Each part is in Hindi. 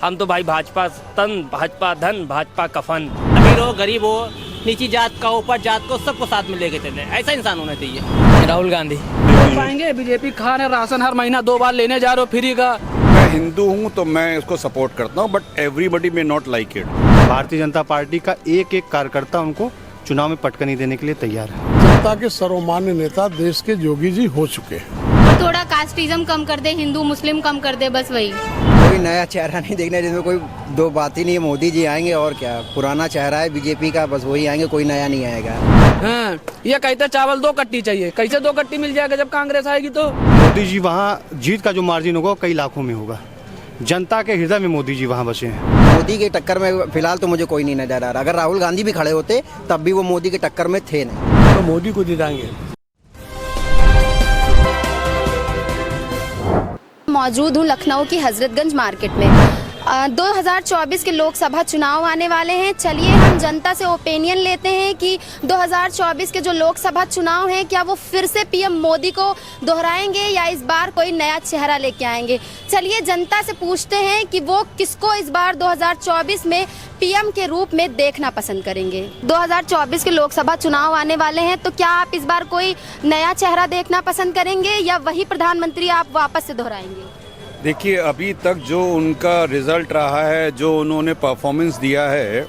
हम तो भाई भाजपा तन, भाजपा धन, भाजपा कफन। अमीर हो गरीब हो, नीची जात का ऊपर जात को सबको साथ में लेके चले, ऐसा इंसान होना चाहिए। राहुल गांधी पाएंगे। बीजेपी खा रहे राशन हर महीना 2 बार लेने जा रहे हो फ्री का। मैं हिंदू हूँ तो मैं इसको सपोर्ट करता हूँ, but everybody may not like it. Bharatiya Janata party का एक एक कार्यकर्ता उनको चुनाव में पटकनी देने के लिए तैयार है। जनता के सर्वमान्य नेता देश के योगी जी हो चुके हैं। थोड़ा कास्टिज्म कम कर दे, हिंदू मुस्लिम कम कर दे, बस वही। कोई नया चेहरा नहीं देखना जिसमें कोई दो बात ही नहीं है। मोदी जी आएंगे और क्या, पुराना चेहरा है बीजेपी का, बस वही आएंगे, कोई नया नहीं आएगा। हाँ, ये कहते चावल 2 कट्टी चाहिए, कैसे 2 कट्टी मिल जाएगा जब कांग्रेस आएगी तो। मोदी जी वहाँ जीत का जो मार्जिन होगा कई लाखों में होगा। जनता के हृदय में मोदी जी वहाँ बसे हैं। मोदी के टक्कर में फिलहाल तो मुझे कोई नहीं नजर आ रहा। अगर राहुल गांधी भी खड़े होते तब भी वो मोदी के टक्कर में थे नहीं। तो मोदी को जिताएंगे। मौजूद हूँ लखनऊ की हजरतगंज मार्केट में। 2024 के लोकसभा चुनाव आने वाले हैं। चलिए हम जनता से ओपिनियन लेते हैं कि 2024 के जो लोकसभा चुनाव हैं क्या वो फिर से पीएम मोदी को दोहराएंगे या इस बार कोई नया चेहरा लेके आएंगे। चलिए जनता से पूछते हैं कि वो किसको इस बार 2024 में पीएम के रूप में देखना पसंद करेंगे। 2024 के लोकसभा चुनाव आने वाले हैं, तो क्या आप इस बार कोई नया चेहरा देखना पसंद करेंगे या वही प्रधानमंत्री आप वापस से दोहराएंगे? देखिए, अभी तक जो उनका रिजल्ट रहा है, जो उन्होंने परफॉर्मेंस दिया है,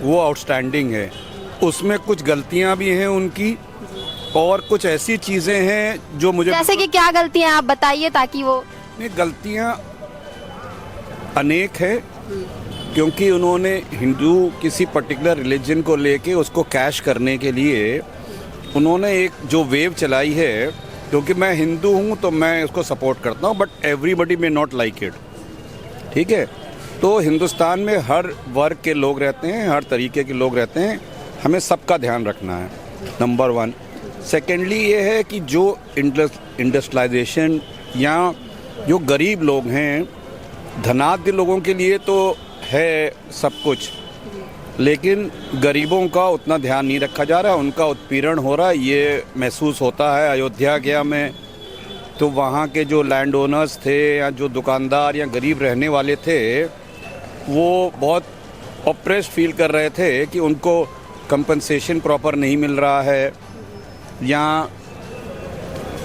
वो आउटस्टैंडिंग है। उसमें कुछ गलतियां भी हैं उनकी और कुछ ऐसी चीज़ें हैं जो मुझे, जैसे कि क्या गलतियां आप बताइए ताकि वो। गलतियां अनेक है, क्योंकि उन्होंने हिंदू किसी पर्टिकुलर रिलीजन को लेके उसको कैश करने के लिए उन्होंने एक जो वेव चलाई है, क्योंकि मैं हिंदू हूँ तो मैं इसको सपोर्ट करता हूँ, but everybody may not like it. ठीक है, तो हिंदुस्तान में हर वर्ग के लोग रहते हैं, हर तरीके के लोग रहते हैं, हमें सबका ध्यान रखना है, नंबर 1। सेकेंडली ये है कि जो इंडस्ट्रियलाइजेशन या जो गरीब लोग हैं, धनाढ्य लोगों के लिए तो है सब कुछ, लेकिन गरीबों का उतना ध्यान नहीं रखा जा रहा, उनका उत्पीड़न हो रहा है, ये महसूस होता है। अयोध्या गया मैं तो वहाँ के जो लैंड ओनर्स थे या जो दुकानदार या गरीब रहने वाले थे, वो बहुत ऑप्रेस्ड फील कर रहे थे कि उनको कंपनसेशन प्रॉपर नहीं मिल रहा है या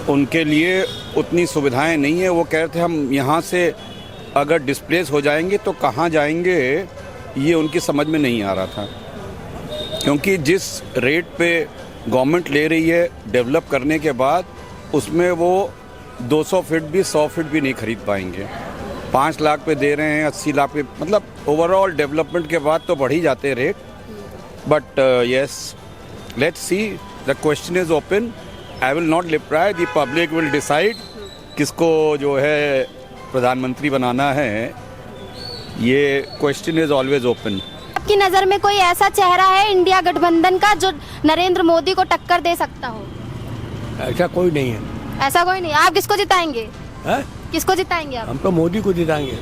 उनके लिए उतनी सुविधाएं नहीं है। वो कह रहे थे हम यहाँ से अगर डिस्प्लेस हो जाएंगे तो कहाँ जाएंगे, ये उनकी समझ में नहीं आ रहा था, क्योंकि जिस रेट पे गवर्नमेंट ले रही है डेवलप करने के बाद, उसमें वो 200 फीट भी 100 फीट भी नहीं खरीद पाएंगे। 5 लाख पे दे रहे हैं, 80 लाख पे, मतलब ओवरऑल डेवलपमेंट के बाद तो बढ़ ही जाते हैं rate. But yes, let's see, the question is open. I will not reply, the public will decide किसको जो है प्रधानमंत्री बनाना है। ये क्वेश्चन इज ऑलवेज ओपन। आपकी नज़र में कोई ऐसा चेहरा है इंडिया गठबंधन का जो नरेंद्र मोदी को टक्कर दे सकता हो? ऐसा कोई नहीं है। ऐसा कोई नहीं। आप किसको जिताएंगे? है? किसको जिताएंगे आप? हम तो मोदी को जिताएंगे।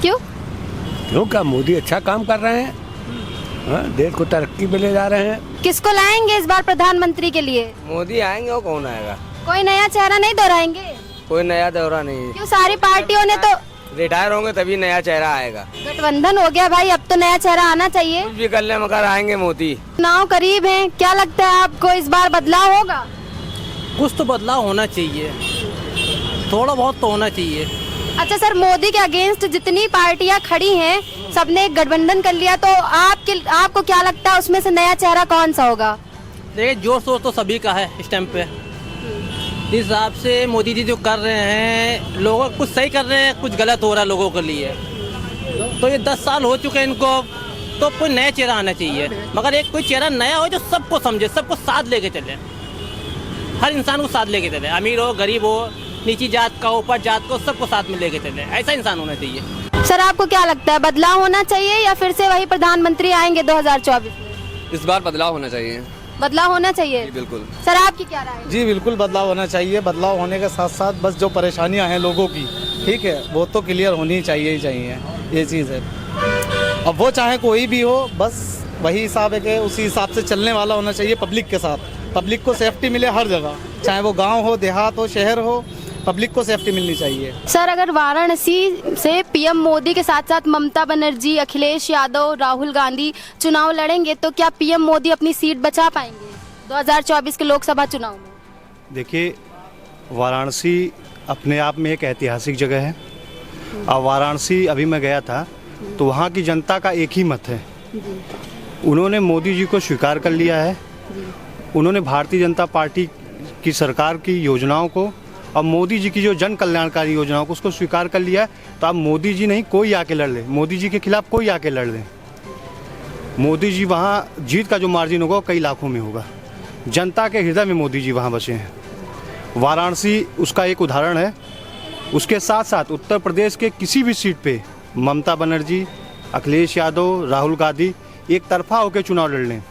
क्यों? क्यों, क्या मोदी अच्छा काम कर रहे हैं, देश को तरक्की पे ले जा रहे हैं। किसको लाएंगे इस बार प्रधानमंत्री के लिए? मोदी आएंगे और कौन आएगा? कोई नया चेहरा नहीं दोहराएंगे? कोई नया दौरा नहीं, क्यों? सारी पार्टियों ने तो रिटायर होंगे तभी नया चेहरा आएगा। गठबंधन हो गया भाई, अब तो नया चेहरा आना चाहिए। कुछ भी कर ले मगर आएंगे मोदी। चुनाव करीब है, क्या लगता है आपको इस बार बदलाव होगा? कुछ तो बदलाव होना चाहिए, थोड़ा बहुत तो होना चाहिए। अच्छा सर, मोदी के अगेंस्ट जितनी पार्टियां खड़ी हैं, सबने एक गठबंधन कर लिया, तो आपको क्या लगता है उसमें से नया चेहरा कौन सा होगा? देखिए, जोर शोर तो सभी का है इस टाइम पे। इस हिसाब से मोदी जी जो कर रहे हैं, लोगों कुछ सही कर रहे हैं, कुछ गलत हो रहा है लोगों के लिए। तो ये 10 साल हो चुके हैं इनको, तो कोई नया चेहरा आना चाहिए, मगर एक कोई चेहरा नया हो जो सबको समझे, सबको साथ लेके चले, हर इंसान को साथ लेके चले, अमीर हो गरीब हो, नीची जात का ऊपर जात को सबको साथ में लेके चले, ऐसा इंसान होना चाहिए। सर आपको क्या लगता है, बदलाव होना चाहिए या फिर से वही प्रधानमंत्री आएंगे 2024 में? इस बार बदलाव होना चाहिए। बदलाव होना चाहिए? जी बिल्कुल। सर आपकी क्या राय है? जी बिल्कुल बदलाव होना चाहिए। बदलाव होने के साथ साथ बस जो परेशानियां हैं लोगों की, ठीक है, वो तो क्लियर होनी चाहिए ही चाहिए, ये चीज़ है। अब वो चाहे कोई भी हो, बस वही हिसाब है कि उसी हिसाब से चलने वाला होना चाहिए पब्लिक के साथ। पब्लिक को सेफ्टी मिले हर जगह, चाहे वो गांव हो, देहात हो, शहर हो, पब्लिक को सेफ्टी मिलनी चाहिए। सर अगर वाराणसी से पीएम मोदी के साथ साथ ममता बनर्जी, अखिलेश यादव, राहुल गांधी चुनाव लड़ेंगे तो क्या पीएम मोदी अपनी सीट बचा पाएंगे 2024 के लोकसभा चुनाव में? देखिए, वाराणसी अपने आप में एक ऐतिहासिक जगह है। और वाराणसी अभी मैं गया था तो वहाँ की जनता का एक ही मत है, उन्होंने मोदी जी को स्वीकार कर लिया है। उन्होंने भारतीय जनता पार्टी की सरकार की योजनाओं को और मोदी जी की जो जन कल्याणकारी योजनाओं को उसको स्वीकार कर लिया है। तो अब मोदी जी नहीं, कोई आके लड़ ले, मोदी जी के खिलाफ कोई आके लड़ ले, मोदी जी वहाँ जीत का जो मार्जिन होगा कई लाखों में होगा। जनता के हृदय में मोदी जी वहाँ बसे हैं। वाराणसी उसका एक उदाहरण है। उसके साथ साथ उत्तर प्रदेश के किसी भी सीट पे ममता बनर्जी, अखिलेश यादव, राहुल गांधी एक तरफा होकर चुनाव लड़ लें,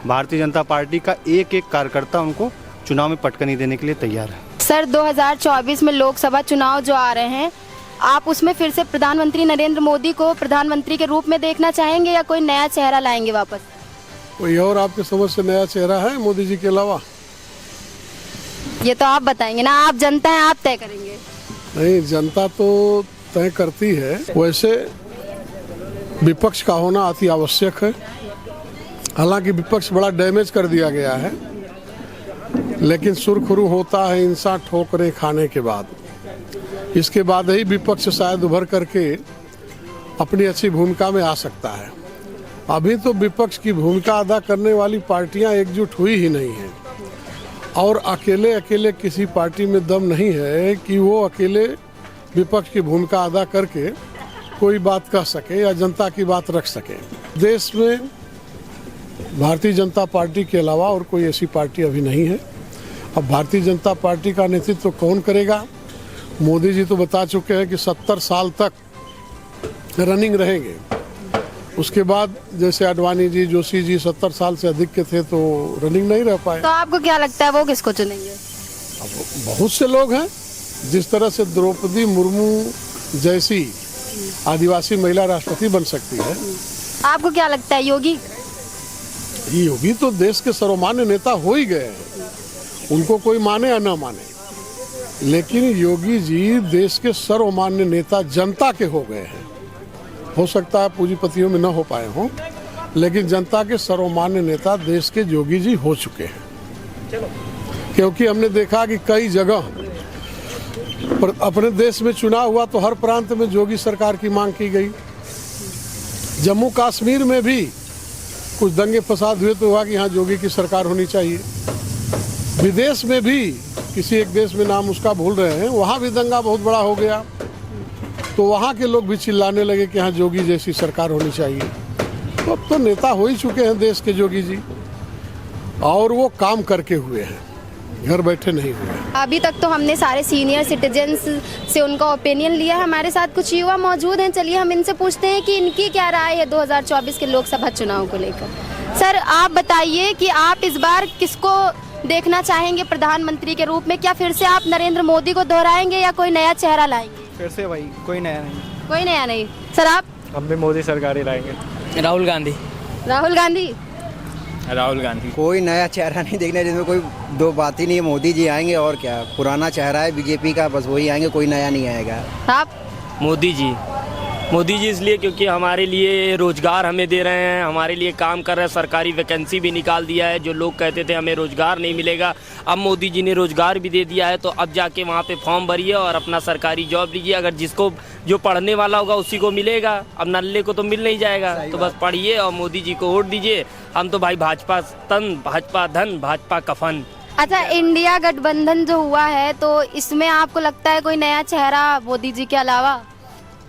भारतीय जनता पार्टी का एक एक कार्यकर्ता उनको चुनाव में पटकनी देने के लिए तैयार है। सर 2024 में लोकसभा चुनाव जो आ रहे हैं, आप उसमें फिर से प्रधानमंत्री नरेंद्र मोदी को प्रधानमंत्री के रूप में देखना चाहेंगे या कोई नया चेहरा लाएंगे वापस? कोई और आपके समझ से नया चेहरा है मोदी जी के अलावा? ये तो आप बताएंगे ना, आप जनता हैं, आप तय करेंगे। नहीं, जनता तो तय करती है। वैसे विपक्ष का होना अति आवश्यक है। हालांकि विपक्ष बड़ा डैमेज कर दिया गया है, लेकिन सुरखुरू होता है इंसान ठोकरें खाने के बाद। इसके बाद ही विपक्ष शायद उभर करके अपनी अच्छी भूमिका में आ सकता है। अभी तो विपक्ष की भूमिका अदा करने वाली पार्टियां एकजुट हुई ही नहीं हैं, और अकेले अकेले किसी पार्टी में दम नहीं है कि वो अकेले विपक्ष की भूमिका अदा करके कोई बात कह सके या जनता की बात रख सके। देश में भारतीय जनता पार्टी के अलावा और कोई ऐसी पार्टी अभी नहीं है। अब भारतीय जनता पार्टी का नेतृत्व कौन करेगा? मोदी जी तो बता चुके हैं कि 70 साल तक रनिंग रहेंगे। उसके बाद जैसे आडवाणी जी, जोशी जी 70 साल से अधिक के थे तो रनिंग नहीं रह पाए। तो आपको क्या लगता है वो किसको चुनेंगे? अब बहुत से लोग हैं। जिस तरह से द्रौपदी मुर्मू जैसी आदिवासी महिला राष्ट्रपति बन सकती है। आपको क्या लगता है योगी? योगी तो देश के सर्वमान्य नेता हो ही गए हैं, उनको कोई माने या न माने, लेकिन योगी जी देश के सर्वमान्य नेता जनता के हो गए हैं। हो सकता है पूंजीपतियों में न हो पाए हों, लेकिन जनता के सर्वमान्य नेता देश के योगी जी हो चुके हैं। क्योंकि हमने देखा कि कई जगह पर अपने देश में चुनाव हुआ तो हर प्रांत में योगी सरकार की मांग की गई। जम्मू कश्मीर में भी कुछ दंगे फसाद हुए तो हुआ कि यहाँ योगी की सरकार होनी चाहिए। विदेश में भी किसी एक देश में नाम उसका भूल रहे हैं, वहाँ भी दंगा बहुत बड़ा हो गया तो वहाँ के लोग भी चिल्लाने लगे कि यहाँ योगी जैसी सरकार होनी चाहिए। तो अब तो नेता हो ही चुके हैं देश के योगी जी, और वो काम करके हुए हैं, घर बैठे नहीं हुए। अभी तक तो हमने सारे सीनियर सिटीजन्स से उनका ओपिनियन लिया है। हमारे साथ कुछ युवा मौजूद हैं, चलिए हम इनसे पूछते हैं कि इनकी क्या राय है 2024 के लोकसभा चुनाव को लेकर। सर आप बताइए कि आप इस बार किसको देखना चाहेंगे प्रधानमंत्री के रूप में? क्या फिर से आप नरेंद्र मोदी को दोहराएंगे या कोई नया चेहरा लाएंगे? फिर से वही, कोई नया नहीं। कोई नया नहीं। सर आप? हम भी मोदी सरकार ही लाएंगे। राहुल गांधी। राहुल गांधी। राहुल गांधी। कोई नया चेहरा नहीं देखना जिसमें कोई दो बात ही नहीं है। मोदी जी आएंगे और क्या, पुराना चेहरा है बीजेपी का, बस वही आएंगे, कोई नया नहीं आएगा। आप? मोदी जी। मोदी जी इसलिए क्योंकि हमारे लिए रोजगार हमें दे रहे हैं, हमारे लिए काम कर रहे हैं, सरकारी वैकेंसी भी निकाल दिया है। जो लोग कहते थे हमें रोजगार नहीं मिलेगा, अब मोदी जी ने रोजगार भी दे दिया है। तो अब जाके वहाँ पे फॉर्म भरिए और अपना सरकारी जॉब लीजिए। अगर जिसको जो पढ़ने वाला होगा उसी को मिलेगा, अब नल्ले को तो मिल नहीं जाएगा। तो बस पढ़िए और मोदी जी को वोट दीजिए। हम तो भाई भाजपा तन, भाजपा धन, भाजपा कफन। अच्छा, इंडिया गठबंधन जो हुआ है तो इसमें आपको लगता है कोई नया चेहरा मोदी जी के अलावा?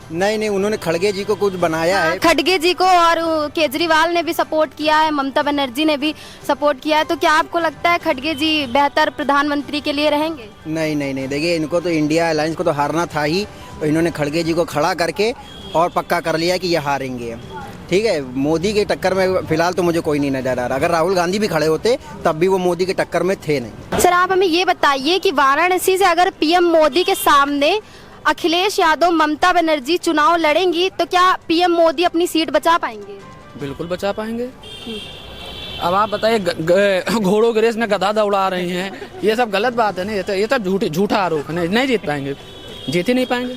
नहीं, उन्होंने खड़गे जी को कुछ बनाया है। खड़गे जी को और केजरीवाल ने भी सपोर्ट किया है, ममता बनर्जी ने भी सपोर्ट किया है। तो क्या आपको लगता है खड़गे जी बेहतर प्रधानमंत्री के लिए रहेंगे? नहीं, देखिए इनको तो इंडिया अलायंस को तो हारना था ही, तो इन्होंने खड़गे जी को खड़ा करके और पक्का कर लिया कि ये हारेंगे। ठीक है, मोदी के टक्कर में फिलहाल तो मुझे कोई नहीं नजर आ रहा। अगर राहुल गांधी भी खड़े होते तब भी वो मोदी के टक्कर में थे नहीं। सर आप हमें ये बताइए कि वाराणसी से अगर पीएम मोदी के सामने अखिलेश यादव, ममता बनर्जी चुनाव लड़ेंगी तो क्या पीएम मोदी अपनी सीट बचा पाएंगे? बिल्कुल बचा पाएंगे। अब आप बताइए घोड़ों के रेस में गधा दौड़ा रही हैं, ये सब गलत बात है ना। ये तो झूठा आरोप है, नहीं जीत पाएंगे, जीत ही नहीं पाएंगे।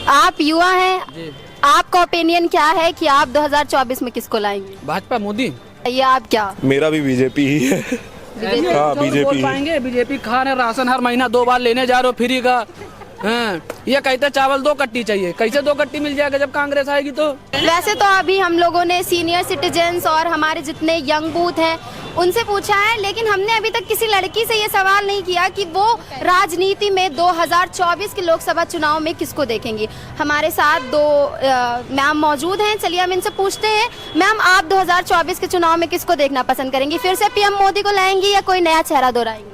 आप युवा हैं, आपका ओपिनियन क्या है कि आप 2024 में किसको लाएंगे? भाजपा, मोदी। ये आप क्या? मेरा भी बीजेपी ही है। हाँ, बीजेपी पाएंगे। बीजेपी खा रहे राशन हर महीना 2 बार लेने जा रहे हो फ्री का। हाँ, ये कहते चावल 2 कट्टी चाहिए, कैसे 2 कट्टी मिल जाएगा जब कांग्रेस आएगी तो? वैसे तो अभी हम लोगों ने सीनियर सिटीजन्स और हमारे जितने यंग बूथ हैं उनसे पूछा है, लेकिन हमने अभी तक किसी लड़की से ये सवाल नहीं किया कि वो राजनीति में 2024 के लोकसभा चुनाव में किसको देखेंगी। हमारे साथ 2 मैम मौजूद हैं, चलिए हम इनसे पूछते हैं। मैम, आप 2024 के चुनाव में किसको देखना पसंद करेंगी? फिर से पीएम मोदी को लाएंगी या कोई नया चेहरा दोहराएंगी?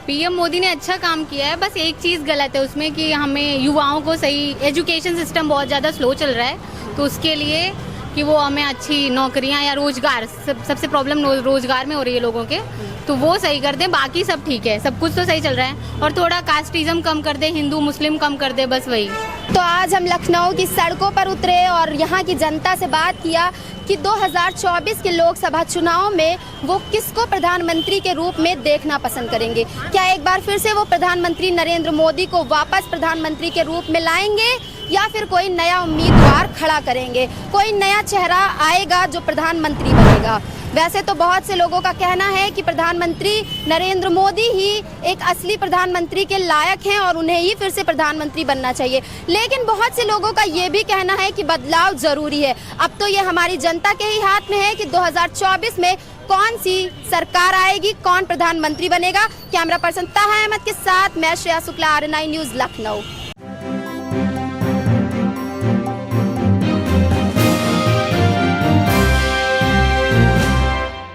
पीएम मोदी ने अच्छा काम किया है, बस एक चीज़ गलत है उसमें कि हमें युवाओं को सही एजुकेशन सिस्टम बहुत ज़्यादा स्लो चल रहा है, तो उसके लिए कि वो हमें अच्छी नौकरियां या रोजगार, सबसे प्रॉब्लम रोजगार में हो रही है लोगों के, तो वो सही कर दें। बाकी सब ठीक है, सब कुछ तो सही चल रहा है। और थोड़ा कास्टिज्म कम कर दे, हिंदू मुस्लिम कम कर दे, बस वही। तो आज हम लखनऊ की सड़कों पर उतरे और यहाँ की जनता से बात किया कि 2024 के लोकसभा चुनाव में वो किसको प्रधानमंत्री के रूप में देखना पसंद करेंगे। क्या एक बार फिर से वो प्रधानमंत्री नरेंद्र मोदी को वापस प्रधानमंत्री के रूप में लाएंगे या फिर कोई नया उम्मीदवार खड़ा करेंगे, कोई नया चेहरा आएगा जो प्रधानमंत्री बनेगा। वैसे तो बहुत से लोगों का कहना है कि प्रधानमंत्री नरेंद्र मोदी ही एक असली प्रधानमंत्री के लायक हैं और उन्हें ही फिर से प्रधानमंत्री बनना चाहिए, लेकिन बहुत से लोगों का ये भी कहना है कि बदलाव जरूरी है। अब तो ये हमारी जनता के ही हाथ में है कि 2024 में कौन सी सरकार आएगी, कौन प्रधानमंत्री बनेगा। कैमरा पर्सन ताहा अहमद के साथ मैं श्रेया शुक्ला, RNI न्यूज़, लखनऊ।